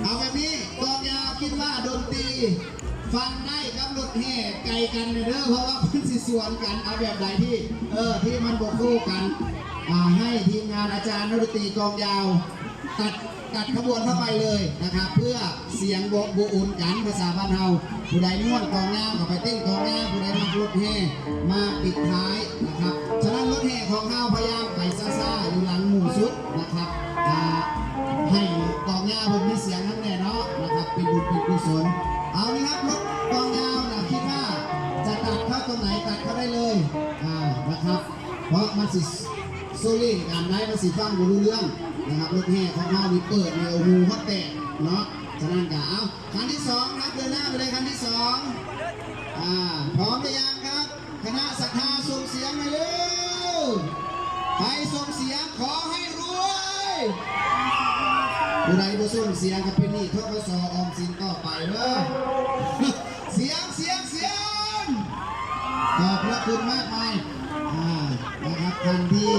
เอาแบบนี้กองยาวคิดว่าดนตรีฟังได้กับรถแห่ไกลกันเด้อเพราะว่ามันสิสวนกันเอาแบบใดที่มันบกคู่กันให้ทีมงานอาจารย์ดนตรีกองยาวตัดขบวนเข้าไปเลยนะครับเพื่อเสียงโบอุ่นกันภาษาบ้านเฮาผู้ใดม่วนกองยาวกับไปเต้นกองยาวผู้ใดมารถแห่มาปิดท้ายนะครับฉะนั้นรถแห่ของเฮาพยายามไปซ่าๆอยู่หลังหมู่สุดนะครับให้กองยาวผมมีเสียงทั้งแน่เนาะนะครับเป็นบุญเป็นกุศลเอานี่ครับรถกองยาวนะคิดว่าจะตัดเข้าตรงไหนตัดเข้าได้เลยนะครับเพราะมันสิโซลิ่งการได้มันสิฟังรู้เรื่องนะครับรถแห่ของเรามีเปิดมีโอ้โหฮอตแตกเนาะฉะนั้นก็เอาคันที่สองครับเดินหน้าไปเลยคันที่สองพร้อมหรือยังครับคณะศรัทธาส่งเสียงไปเลยใครส่งเสียงขอให้รวยผู้ใดบ่ส่งเสียงกับเป็นนี่ทกศออมสินต่อไปเด้อเสียงขอบพระคุณมากมายนะครับท่านที่